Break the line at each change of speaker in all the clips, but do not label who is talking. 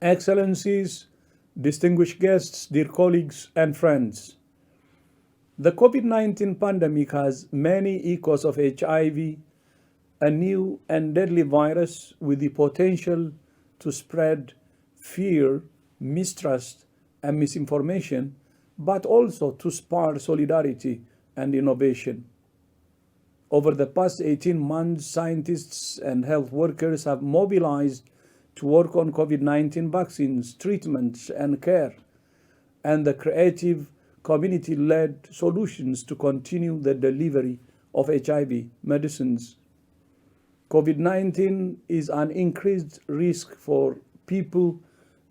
Excellencies, distinguished guests, dear colleagues and friends. The COVID-19 pandemic has many echoes of HIV, a new and deadly virus with the potential to spread fear, mistrust, and misinformation, but also to spur solidarity and innovation. Over the past 18 months, scientists and health workers have mobilized to work on COVID-19 vaccines, treatments, and care, and the creative community-led solutions to continue the delivery of HIV medicines. COVID-19 is an increased risk for people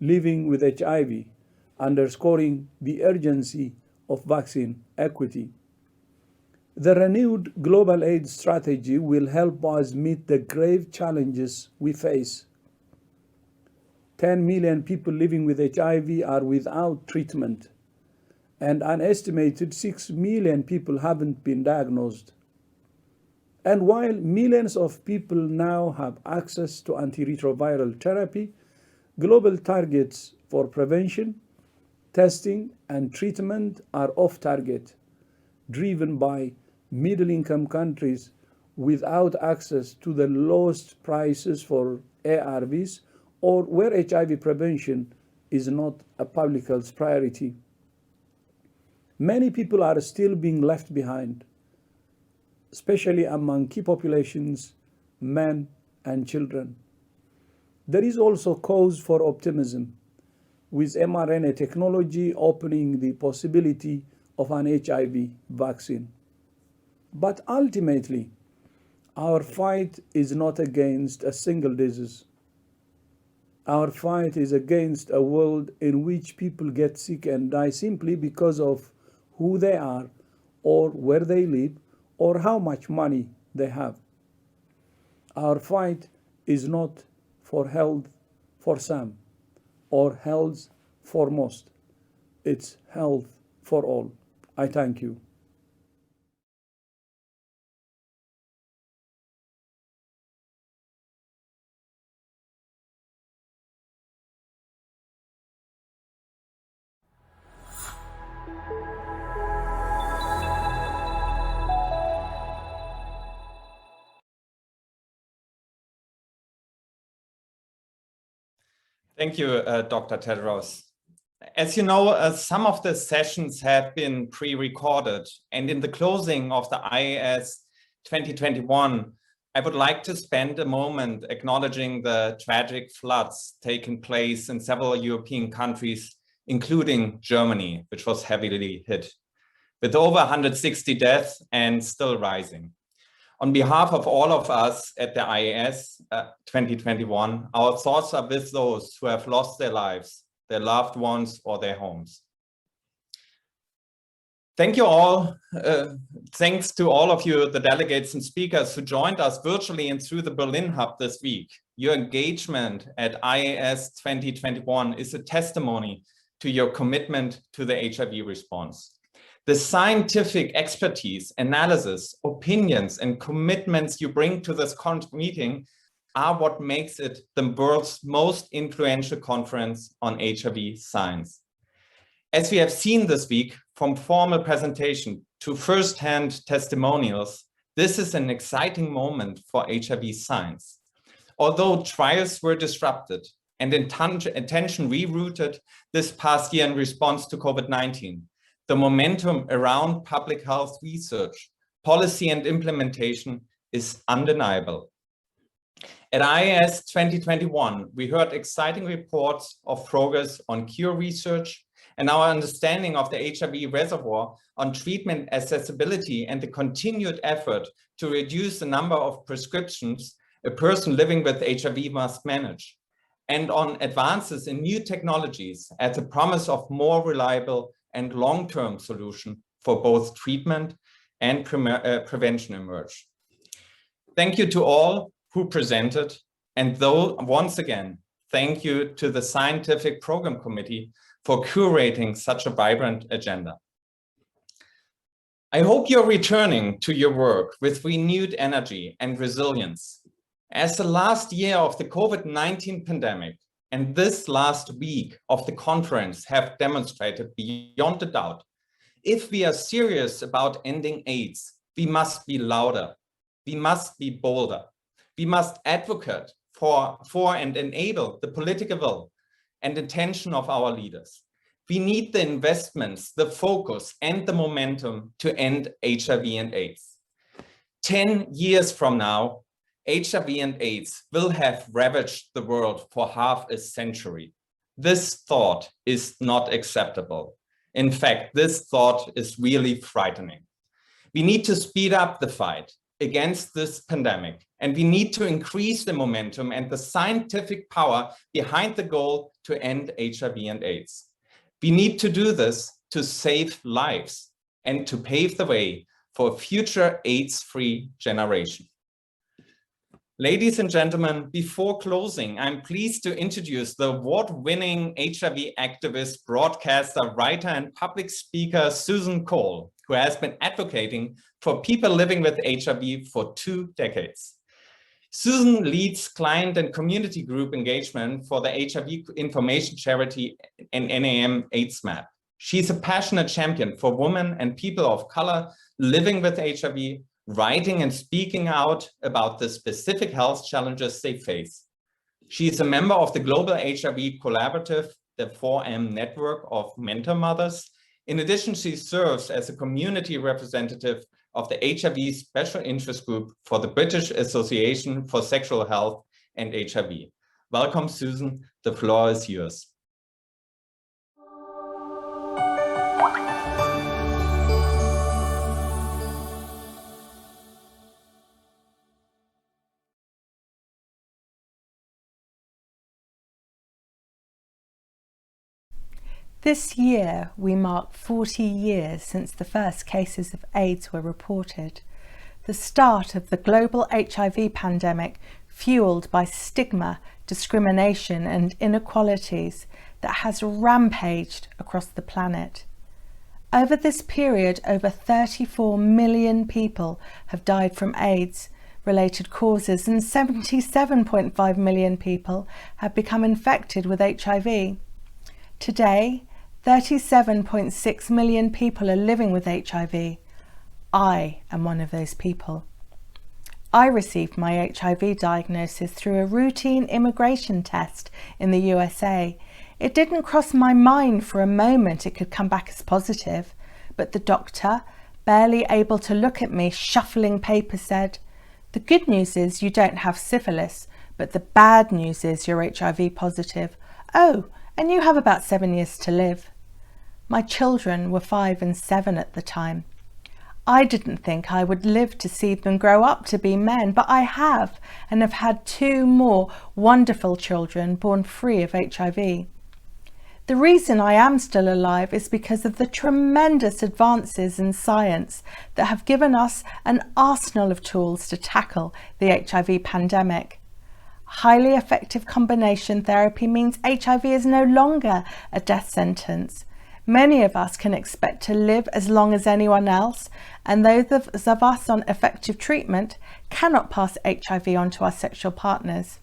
living with HIV, underscoring the urgency of vaccine equity. The renewed global AIDS strategy will help us meet the grave challenges we face. 10 million people living with HIV are without treatment, and an estimated 6 million people haven't been diagnosed. And while millions of people now have access to antiretroviral therapy, global targets for prevention, testing, and treatment are off target, driven by middle-income countries without access to the lowest prices for ARVs, or where HIV prevention is not a public health priority. Many people are still being left behind, especially among key populations, men and children. There is also cause for optimism, with mRNA technology opening the possibility of an HIV vaccine. But ultimately, our fight is not against a single disease. Our fight is against a world in which people get sick and die simply because of who they are, or where they live, or how much money they have. Our fight is not for health for some, or health for most. It's health for all. I thank you.
Thank you, Dr. Tedros. As you know, some of the sessions have been pre-recorded, and in the closing of the IAS 2021, I would like to spend a moment acknowledging the tragic floods taking place in several European countries, including Germany, which was heavily hit, with over 160 deaths and still rising. On behalf of all of us at the IAS 2021, our thoughts are with those who have lost their lives, their loved ones, or their homes. Thank you all. Thanks to all of you, the delegates and speakers who joined us virtually and through the Berlin Hub this week. Your engagement at IAS 2021 is a testimony to your commitment to the HIV response. The scientific expertise, analysis, opinions, and commitments you bring to this meeting are what makes it the world's most influential conference on HIV science. As we have seen this week, from formal presentation to first-hand testimonials, this is an exciting moment for HIV science. Although trials were disrupted and attention rerouted this past year in response to COVID-19, the momentum around public health research, policy, and implementation is undeniable. At IAS 2021, we heard exciting reports of progress on cure research, and our understanding of the HIV reservoir on treatment accessibility and the continued effort to reduce the number of prescriptions a person living with HIV must manage, and on advances in new technologies as a promise of more reliable and long-term solution for both treatment and prevention emerge. Thank you to all who presented, and though once again, thank you to the Scientific Program Committee for curating such a vibrant agenda. I hope you're returning to your work with renewed energy and resilience. As the last year of the COVID-19 pandemic and this last week of the conference have demonstrated beyond a doubt. If we are serious about ending AIDS, we must be louder, we must be bolder, we must advocate for and enable the political will and intention of our leaders. We need the investments, the focus, and the momentum to end HIV and AIDS. 10 years from now, HIV and AIDS will have ravaged the world for half a century. This thought is not acceptable. In fact, this thought is really frightening. We need to speed up the fight against this pandemic, and we need to increase the momentum and the scientific power behind the goal to end HIV and AIDS. We need to do this to save lives and to pave the way for a future AIDS-free generation. Ladies and gentlemen, before closing, I'm pleased to introduce the award-winning HIV activist, broadcaster, writer, and public speaker, Susan Cole, who has been advocating for people living with HIV for 2 decades. Susan leads client and community group engagement for the HIV information charity and NAM Aidsmap. She's a passionate champion for women and people of color living with HIV, writing and speaking out about the specific health challenges they face. She is a member of the Global HIV Collaborative, the 4M network of mentor mothers. In addition, she serves as a community representative of the HIV Special Interest Group for the British Association for Sexual Health and HIV. Welcome, Susan. The floor is yours.
This year, we mark 40 years since the first cases of AIDS were reported, the start of the global HIV pandemic fueled by stigma, discrimination and inequalities that has rampaged across the planet. Over this period, over 34 million people have died from AIDS-related causes and 77.5 million people have become infected with HIV. Today, 37.6 million people are living with HIV. I am one of those people. I received my HIV diagnosis through a routine immigration test in the USA. It didn't cross my mind for a moment it could come back as positive, but the doctor, barely able to look at me, shuffling papers, said, "The good news is you don't have syphilis, but the bad news is you're HIV positive. Oh, and you have about 7 years to live." My children were 5 and 7 at the time. I didn't think I would live to see them grow up to be men, but I have, and have had 2 more wonderful children born free of HIV. The reason I am still alive is because of the tremendous advances in science that have given us an arsenal of tools to tackle the HIV pandemic. Highly effective combination therapy means HIV is no longer a death sentence. Many of us can expect to live as long as anyone else, and those of us on effective treatment cannot pass HIV on to our sexual partners.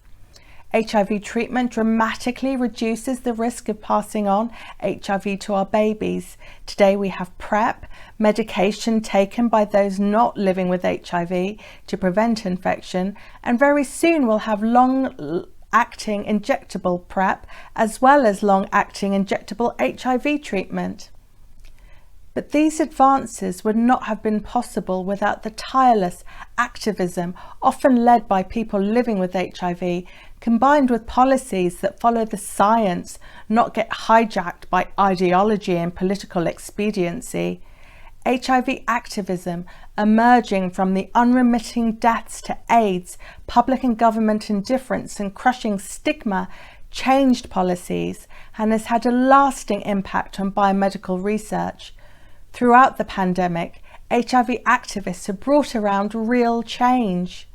HIV treatment dramatically reduces the risk of passing on HIV to our babies. Today we have PrEP, medication taken by those not living with HIV to prevent infection, and very soon we'll have long-acting injectable PrEP as well as long-acting injectable HIV treatment. But these advances would not have been possible without the tireless activism often led by people living with HIV, combined with policies that follow the science, not get hijacked by ideology and political expediency. HIV activism, emerging from the unremitting deaths to AIDS, public and government indifference and crushing stigma, changed policies and has had a lasting impact on biomedical research. Throughout the pandemic, HIV activists have brought around real change.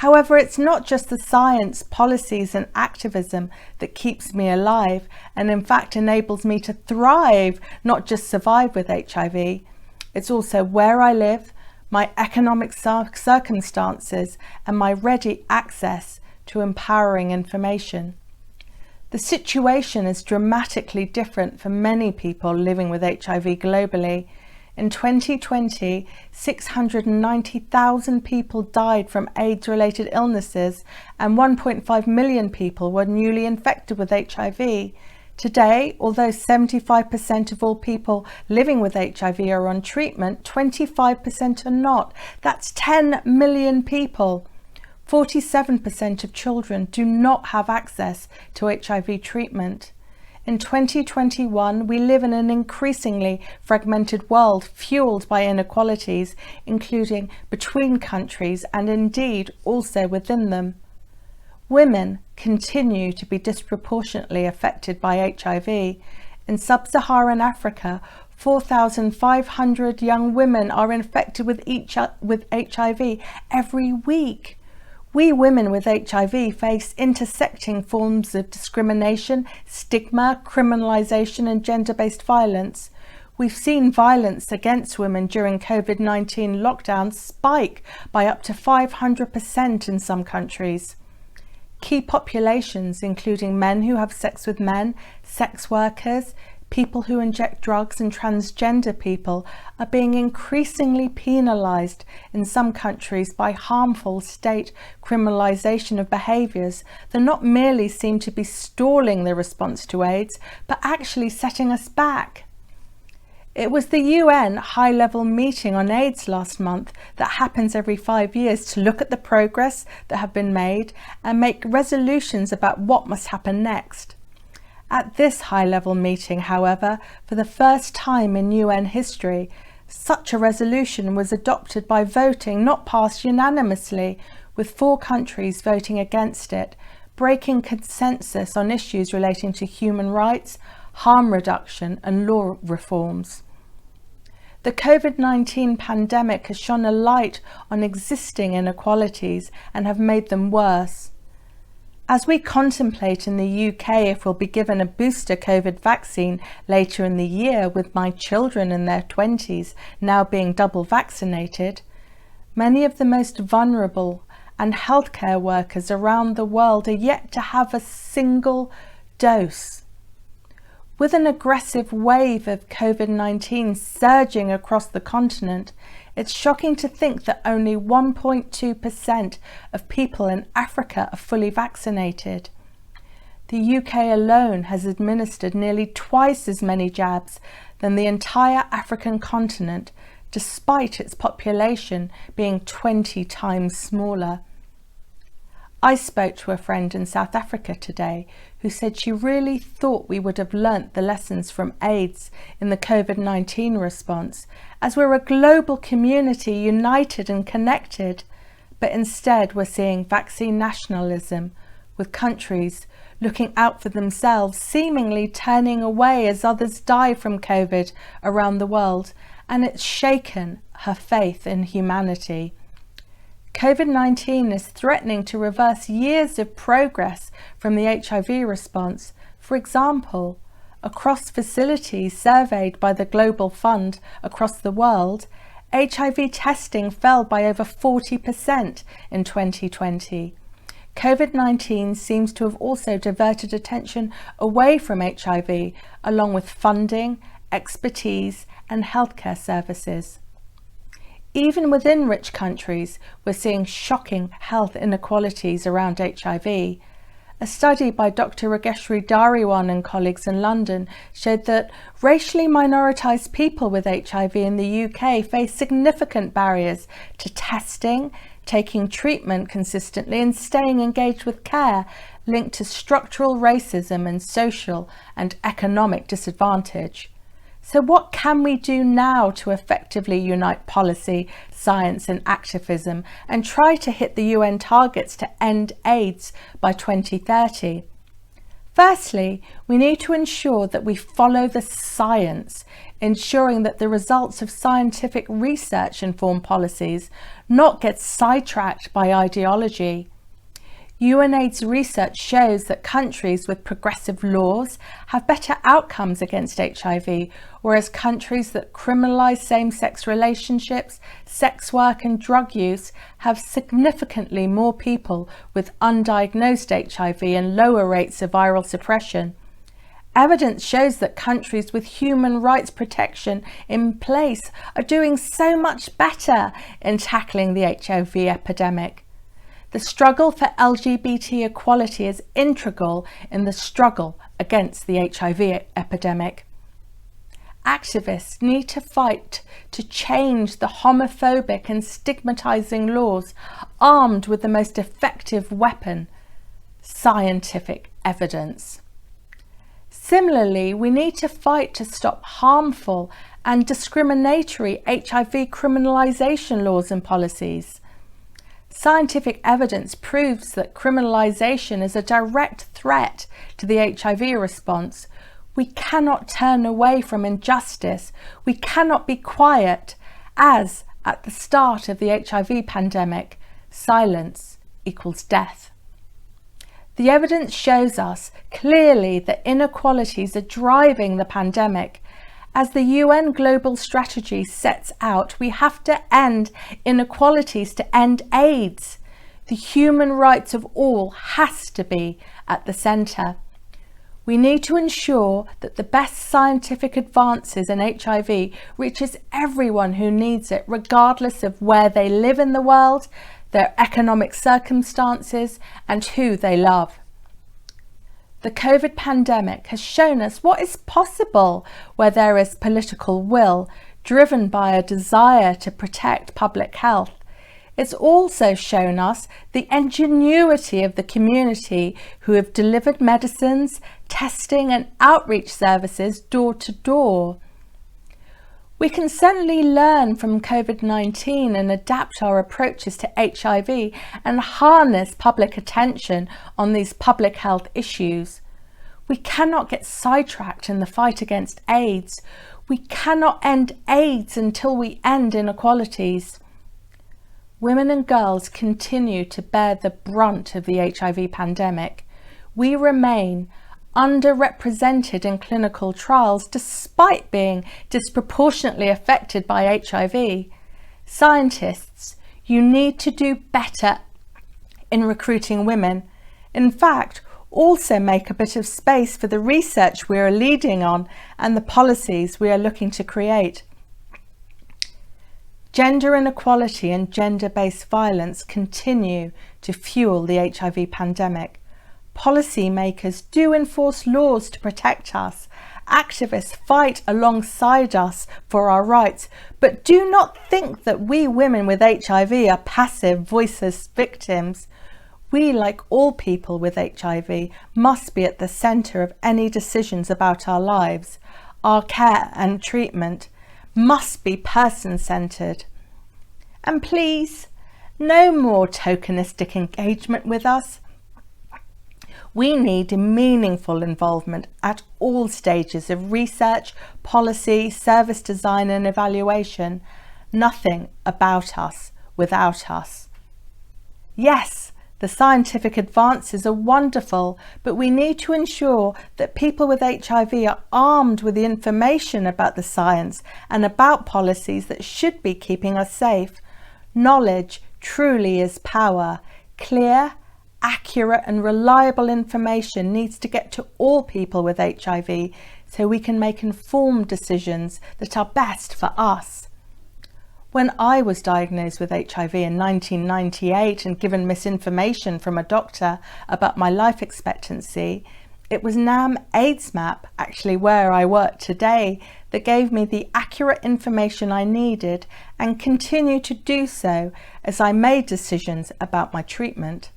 However, it's not just the science, policies and activism that keeps me alive and in fact enables me to thrive, not just survive with HIV. It's also where I live, my economic circumstances and my ready access to empowering information. The situation is dramatically different for many people living with HIV globally. In 2020, 690,000 people died from AIDS-related illnesses and 1.5 million people were newly infected with HIV. Today, although 75% of all people living with HIV are on treatment, 25% are not. That's 10 million people. 47% of children do not have access to HIV treatment. In 2021, we live in an increasingly fragmented world fueled by inequalities, including between countries and indeed also within them. Women continue to be disproportionately affected by HIV. In sub-Saharan Africa, 4,500 young women are infected with HIV every week. We women with HIV face intersecting forms of discrimination, stigma, criminalisation and gender-based violence. We've seen violence against women during COVID-19 lockdowns spike by up to 500% in some countries. Key populations, including men who have sex with men, sex workers, people who inject drugs and transgender people, are being increasingly penalised in some countries by harmful state criminalisation of behaviours that not merely seem to be stalling the response to AIDS, but actually setting us back. It was the UN high-level meeting on AIDS last month that happens every 5 years to look at the progress that have been made and make resolutions about what must happen next. At this high-level meeting, however, for the first time in UN history, such a resolution was adopted by voting, not passed unanimously, with 4 countries voting against it, breaking consensus on issues relating to human rights, harm reduction and law reforms. The COVID-19 pandemic has shone a light on existing inequalities and have made them worse. As we contemplate in the UK if we'll be given a booster COVID vaccine later in the year, with my children in their 20s now being double vaccinated, many of the most vulnerable and healthcare workers around the world are yet to have a single dose. With an aggressive wave of COVID-19 surging across the continent, it's shocking to think that only 1.2% of people in Africa are fully vaccinated. The UK alone has administered nearly twice as many jabs than the entire African continent, despite its population being 20 times smaller. I spoke to a friend in South Africa today who said she really thought we would have learnt the lessons from AIDS in the COVID-19 response, as we're a global community united and connected, but instead we're seeing vaccine nationalism, with countries looking out for themselves, seemingly turning away as others die from COVID around the world, and it's shaken her faith in humanity. COVID-19 is threatening to reverse years of progress from the HIV response. For example, across facilities surveyed by the Global Fund across the world, HIV testing fell by over 40% in 2020. COVID-19 seems to have also diverted attention away from HIV, along with funding, expertise, and healthcare services. Even within rich countries, we're seeing shocking health inequalities around HIV. A study by Dr. Rageshri Dariwan and colleagues in London showed that racially minoritized people with HIV in the UK face significant barriers to testing, taking treatment consistently and staying engaged with care, linked to structural racism and social and economic disadvantage. So what can we do now to effectively unite policy, science and activism and try to hit the UN targets to end AIDS by 2030? Firstly, we need to ensure that we follow the science, ensuring that the results of scientific research inform policies, not get sidetracked by ideology. UNAIDS research shows that countries with progressive laws have better outcomes against HIV, whereas countries that criminalise same-sex relationships, sex work and drug use have significantly more people with undiagnosed HIV and lower rates of viral suppression. Evidence shows that countries with human rights protection in place are doing so much better in tackling the HIV epidemic. The struggle for LGBT equality is integral in the struggle against the HIV epidemic. Activists need to fight to change the homophobic and stigmatizing laws, armed with the most effective weapon, scientific evidence. Similarly, we need to fight to stop harmful and discriminatory HIV criminalisation laws and policies. Scientific evidence proves that criminalisation is a direct threat to the HIV response. We cannot turn away from injustice. We cannot be quiet, as at the start of the HIV pandemic, silence equals death. The evidence shows us clearly that inequalities are driving the pandemic. As the UN Global Strategy sets out, we have to end inequalities to end AIDS. The human rights of all has to be at the centre. We need to ensure that the best scientific advances in HIV reaches everyone who needs it, regardless of where they live in the world, their economic circumstances, and who they love. The COVID pandemic has shown us what is possible where there is political will, driven by a desire to protect public health. It's also shown us the ingenuity of the community who have delivered medicines, testing and outreach services door to door. We can certainly learn from COVID-19 and adapt our approaches to HIV and harness public attention on these public health issues. We cannot get sidetracked in the fight against AIDS. We cannot end AIDS until we end inequalities. Women and girls continue to bear the brunt of the HIV pandemic. We remain underrepresented in clinical trials despite being disproportionately affected by HIV. Scientists, you need to do better in recruiting women. In fact, also make a bit of space for the research we are leading on and the policies we are looking to create. Gender inequality and gender-based violence continue to fuel the HIV pandemic. Policymakers do enforce laws to protect us. Activists fight alongside us for our rights, but do not think that we women with HIV are passive, voiceless victims. We, like all people with HIV, must be at the centre of any decisions about our lives. Our care and treatment must be person-centred. And please, no more tokenistic engagement with us. We need meaningful involvement at all stages of research, policy, service design and evaluation. Nothing about us without us. Yes, the scientific advances are wonderful, but we need to ensure that people with HIV are armed with the information about the science and about policies that should be keeping us safe. Knowledge truly is power. Clear, accurate and reliable information needs to get to all people with HIV so we can make informed decisions that are best for us. When I was diagnosed with HIV in 1998 and given misinformation from a doctor about my life expectancy, it was NAM Aidsmap, actually where I work today, that gave me the accurate information I needed and continue to do so as I made decisions about my treatment.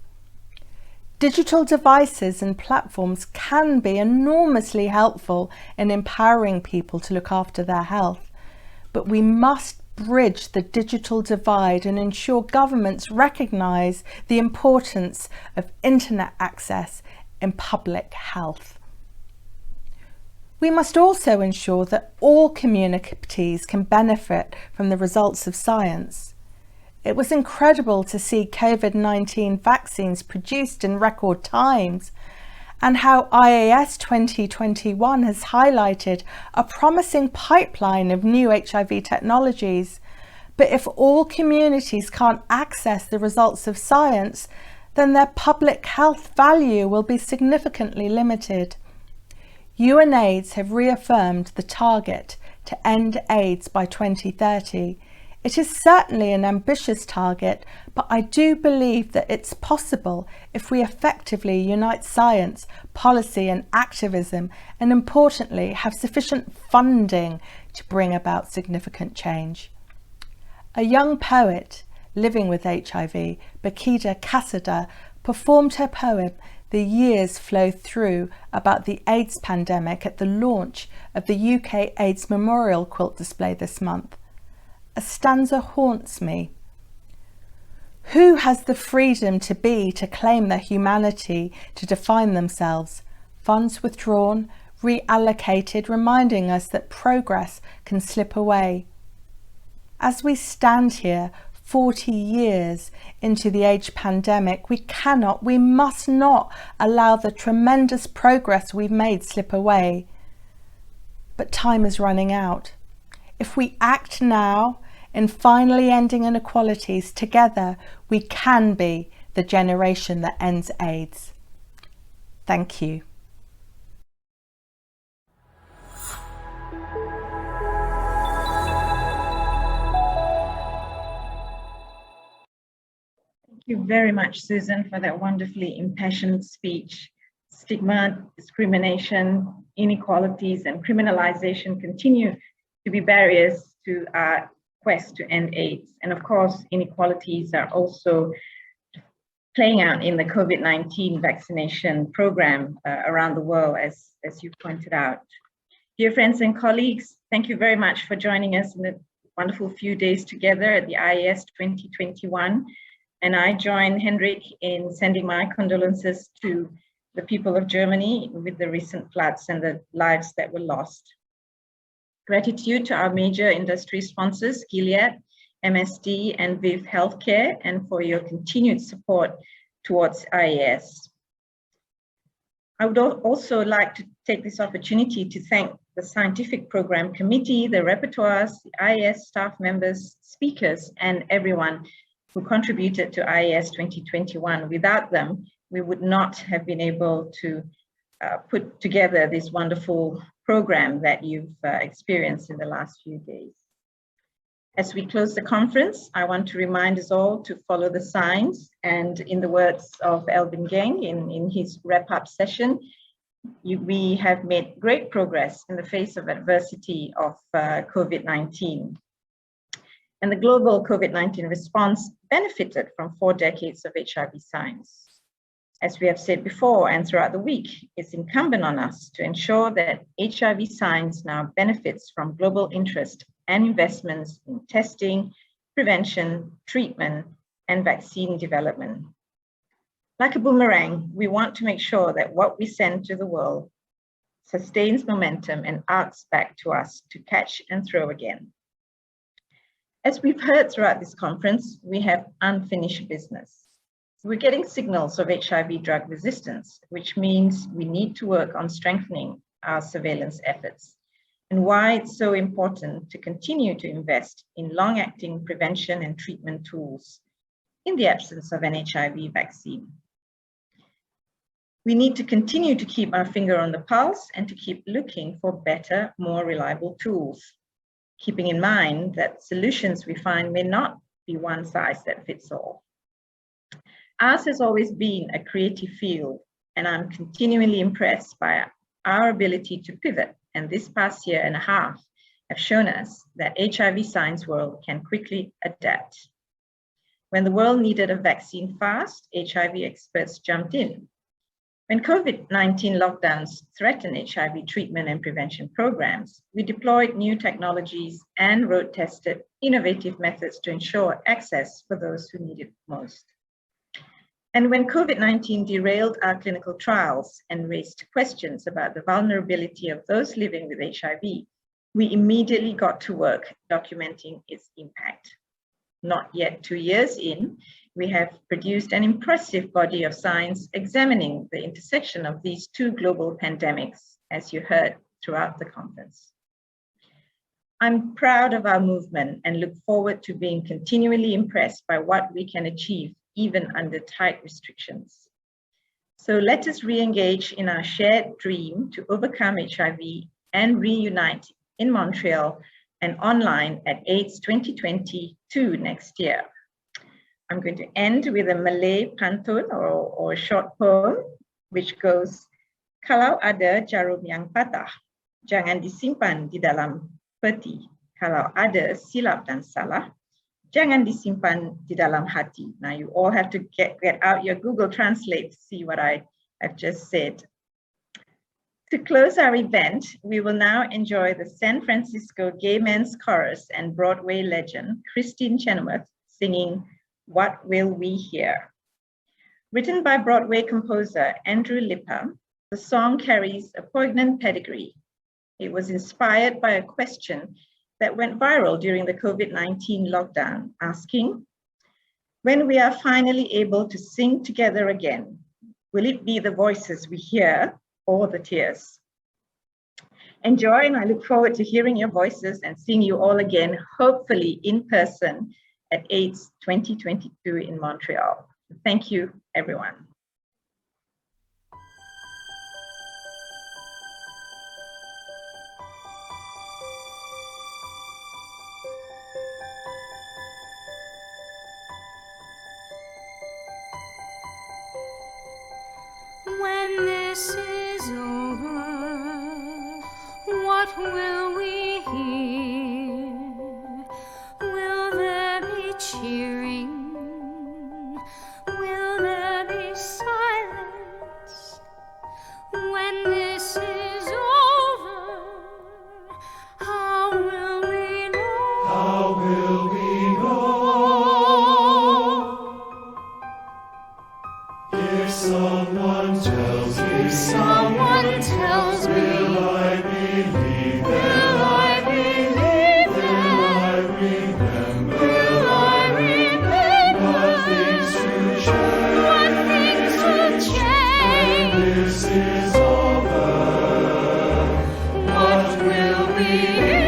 Digital devices and platforms can be enormously helpful in empowering people to look after their health, but we must bridge the digital divide and ensure governments recognise the importance of internet access in public health. We must also ensure that all communities can benefit from the results of science. It was incredible to see COVID-19 vaccines produced in record times, and how IAS 2021 has highlighted a promising pipeline of new HIV technologies. But if all communities can't access the results of science, then their public health value will be significantly limited. UNAIDS have reaffirmed the target to end AIDS by 2030. It is certainly an ambitious target, but I do believe that it's possible if we effectively unite science, policy and activism, and importantly, have sufficient funding to bring about significant change. A young poet living with HIV, Bakida Cassada, performed her poem "The Years Flow Through" about the AIDS pandemic at the launch of the UK AIDS Memorial quilt display this month. A stanza haunts me. Who has the freedom to be, to claim their humanity, to define themselves? Funds withdrawn, reallocated, reminding us that progress can slip away. As we stand here 40 years into the AIDS pandemic, we must not allow the tremendous progress we've made slip away. But time is running out. If we act now in finally ending inequalities together, we can be the generation that ends AIDS. Thank you.
Thank you very much, Susan, for that wonderfully impassioned speech. Stigma, discrimination, inequalities, and criminalization continue to be barriers to our quest to end AIDS. And of course, inequalities are also playing out in the COVID-19 vaccination program around the world, as you pointed out. Dear friends and colleagues, thank you very much for joining us in the wonderful few days together at the IAS 2021. And I join Hendrik in sending my condolences to the people of Germany with the recent floods and the lives that were lost. Gratitude to our major industry sponsors, Gilead, MSD, and Viv Healthcare, and for your continued support towards IAS. I would also like to take this opportunity to thank the Scientific Program Committee, the repertoires, the IAS staff members, speakers, and everyone who contributed to IAS 2021. Without them, we would not have been able to put together this wonderful program that you've experienced in the last few days. As we close the conference, I want to remind us all to follow the signs, and in the words of Elvin Geng in his wrap-up session, we have made great progress in the face of adversity of COVID-19. And the global COVID-19 response benefited from 4 decades of HIV science. As we have said before and throughout the week, it's incumbent on us to ensure that HIV science now benefits from global interest and investments in testing, prevention, treatment, and vaccine development. Like a boomerang, we want to make sure that what we send to the world sustains momentum and arcs back to us to catch and throw again. As we've heard throughout this conference, we have unfinished business. We're getting signals of HIV drug resistance, which means we need to work on strengthening our surveillance efforts, and why it's so important to continue to invest in long-acting prevention and treatment tools in the absence of an HIV vaccine. We need to continue to keep our finger on the pulse and to keep looking for better, more reliable tools, keeping in mind that solutions we find may not be one size that fits all. Ours has always been a creative field, and I'm continually impressed by our ability to pivot, and this past year and a half have shown us that HIV science world can quickly adapt. When the world needed a vaccine fast, HIV experts jumped in. When COVID-19 lockdowns threatened HIV treatment and prevention programs, we deployed new technologies and road-tested innovative methods to ensure access for those who need it most. And when COVID-19 derailed our clinical trials and raised questions about the vulnerability of those living with HIV, we immediately got to work documenting its impact. not yet 2 years in, we have produced an impressive body of science examining the intersection of these two global pandemics, as you heard throughout the conference. I'm proud of our movement and look forward to being continually impressed by what we can achieve even under tight restrictions. So let us re-engage in our shared dream to overcome HIV and reunite in Montreal and online at AIDS 2022 next year. I'm going to end with a Malay pantun or a short poem, which goes, kalau ada jarum yang patah, jangan disimpan di dalam peti. Kalau ada silap dan salah, jangan disimpan di dalam hati. Now you all have to get out your Google Translate to see what I have just said. To close our event, we will now enjoy the San Francisco Gay Men's Chorus and Broadway legend, Christine Chenoweth, singing What Will We Hear? Written by Broadway composer Andrew Lipper, the song carries a poignant pedigree. It was inspired by a question that went viral during the COVID-19 lockdown, asking, when we are finally able to sing together again, will it be the voices we hear or the tears? Enjoy, and I look forward to hearing your voices and seeing you all again, hopefully in person at AIDS 2022 in Montreal. Thank you, everyone.
When this is over, what will we hear? Will there be cheering? Will there be silence? When this is over, how will we know? How will we know? If someone tells me, will I believe them? Will I believe them? Will I remember? What things to change? When this is over, what will we hear?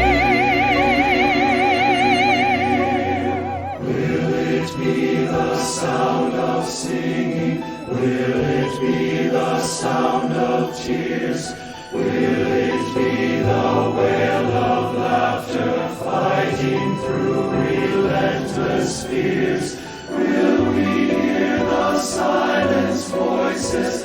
Will it be the sound of singing? Will it be the sound of tears? Will it be the wail of laughter fighting through relentless fears? Will we hear the silenced voices